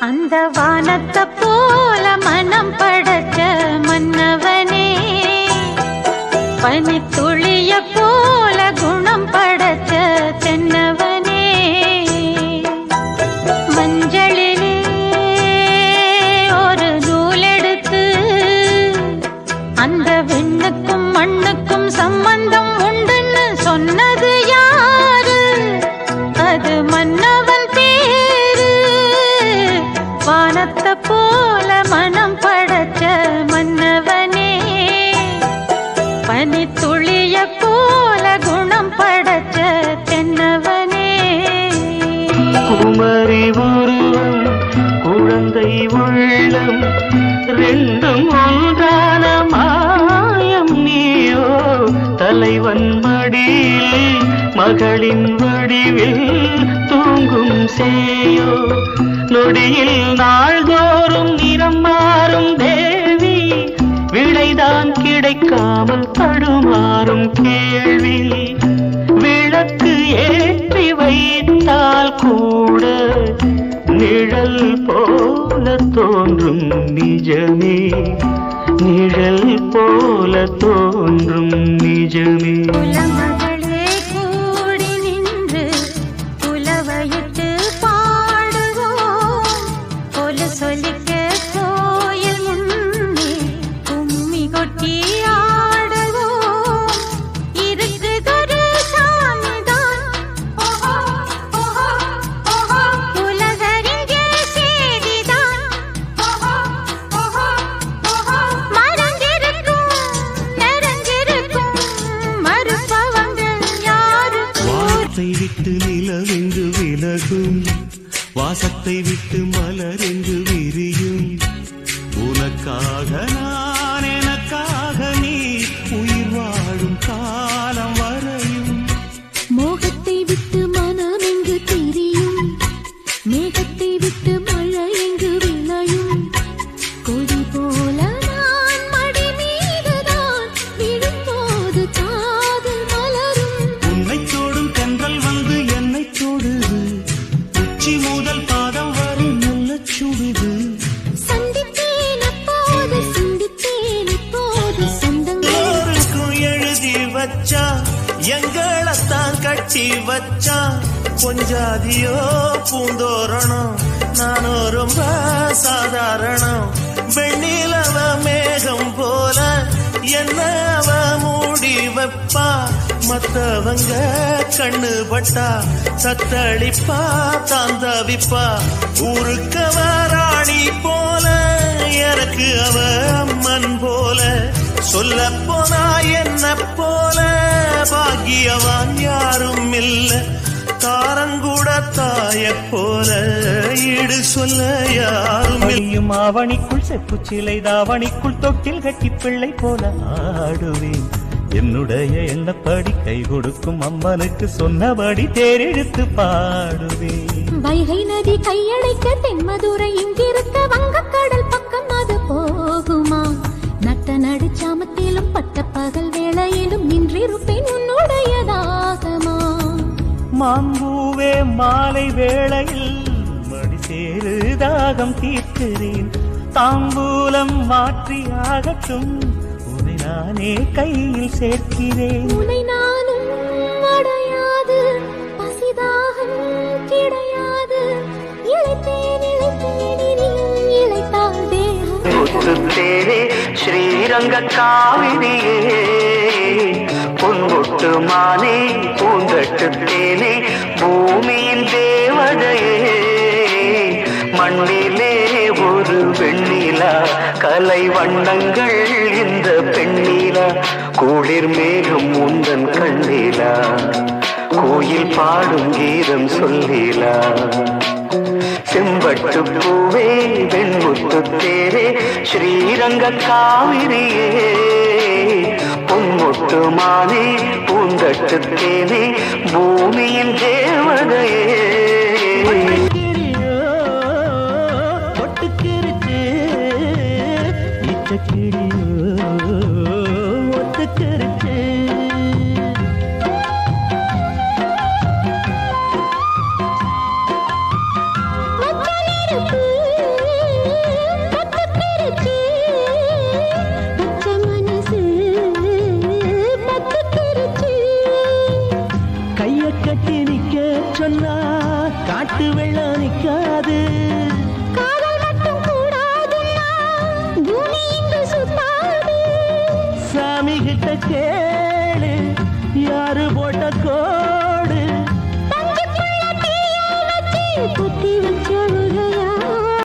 அந்த வானத்தை போல மனம் படைச்ச மன்னவனே, பனித்துளிய போல குணம் படைச்ச தென்னவனே, மஞ்சளிலே ஒரு நூலெடுத்து அந்த விண்ணுக்கும் மண்ணுக்கும் சம்பந்தம் உண்டுன்னு சொன்னது யாரு? அது மன்னவன் பேரு. வானத்தை போல மனம் படைச்ச மன்னவனே, பனித்துளிய போல குணம் படைச்ச தென்னவனே. குமரி உருவம் குழந்தை உள்ளம் ரெண்டும் ஒன்றான மாயம் நீயோ, தலைவன் மடியில் மகளின் வடிவில் தூங்கும் சேயோ, நொடியில் நாள்தோறும் நிறம் மாறும் தேவி, விடைதான் கிடைக்காமல் தடுமாறும் கேள்வி. விளக்கு ஏற்றி வைத்தால் கூட நிழல் போல தோன்றும் நிஜமே, நிழல் போல தோன்றும் நிஜமே. குலமகளே கூடி நின்று குலவையிட்டு பாடுவோம், கொலு சொல்லிக்க கோயில் முன்னே கும்மி கொட்டி ஆடுவோம். இருக்குதொரு சாமிதான் உலகறிஞ்ச செய்திதான், மறைஞ்சிருக்கும் நிறைஞ்சிருக்கும் மறுப்பவங்க யாரு? வானத்தை விட்டு நிலவெங்கு விலகும், வாசத்தை விட்டு மலரெங்கு விரியும். உனக்காக நான் எனக்காக நீ, உயிர் வாழும் காலம் வரையும். மோகத்தை விட்டு மனம் எங்கு திரியும், மேகத்தை விட்டு மழை எங்கு விளையும். கொடி போல நான் மடி மீதுதான் விழும்போது காதல் மலரும். உன்னை தோடும் தென்றல் வந்து என்னை தொடுது, உச்சி முதல் பாதம் வரை நல்ல சுடுது. சந்தித்தேன் அப்போது சிந்தித்தேன் இப்போது சொந்தங்கள். எல்லோருக்கும் எழுதி வச்சா எங்களைத்தான் கட்டி வச்சா, கொஞ்சாதியோ பூந்தோரணம் நானோ ரொம்ப சாதாரணம். வெண்ணிலவ மேகம் போல என்ன அவ மூடி வைப்பா, மத்தவங்க கண்ணு பட்டா சத்தளிப்பா தாந்தவிப்பா. ஊருக்கவ ராணி போல எனக்கு அவ அம்மன் போல, சொல்ல போனா என்ன போல பாக்கியவான் யாரும் இல்ல. தாரங்கூட தாய போல ஈடு சொல்ல யாரும் இல்ல. ஆவணிக்குள் செப்பு சிலை தாவணிக்குள் தொட்டில் கட்டி பிள்ளை போல ஆடுவேன். என்னுடைய எண்ணப்படி கை கொடுக்கும் அம்மனுக்கு சொன்னபடி தேரெடுத்து பாடுவேன். வைகை நதி கையடைக்க தென்மதுரை இங்கிருக்க வங்கக்கடல் பக்கம் அது போகுமா? நட்ட நடுச்சாமத்திலும் பட்ட பகல் வேளையிலும் நின்றிருப்பேன் உன்னுடைய தாகமா. மாம்பூவே மாலை வேளையில் மடி சேரு தாகம் தீர்க்கிறேன். தாம்பூலம் மாற்றியாகட்டும், உன்னை நானே கையில் சேர்க்கிறேன். உன்னை நானும் அடையாது பசிதாகம் கிடையாது. இளைத்தேன் இளைத்தேன் இனியும் இளைத்தால் தேகம். முத்துத்தேனே ஸ்ரீரங்க காவிரியே, பொன்முட்டு மானே பூந்தட்டு தேனே, பூமியின் தேவதையே. மண்ணிலே ஒரு வெண்ணிலா, கலை வண்ணங்கள் இந்த பெண்ணிலா. குளிர் மேகம் உந்தன் கண்ணிலா, கோயில் பாடும் கீதம் சொல்லிலா. செம்பட்டு பூவே வெண்முத்து தேரே, ஸ்ரீரங்க காவிரியே, பொன்முட்டு மானே பூந்தட்டு தேனே, பூமியின் தேவதையே. ஒட்டுக்கிருச்சு ஒட்டுக்கிருச்சு. மச்ச நெருப்பு யாரு போட்ட கோலம்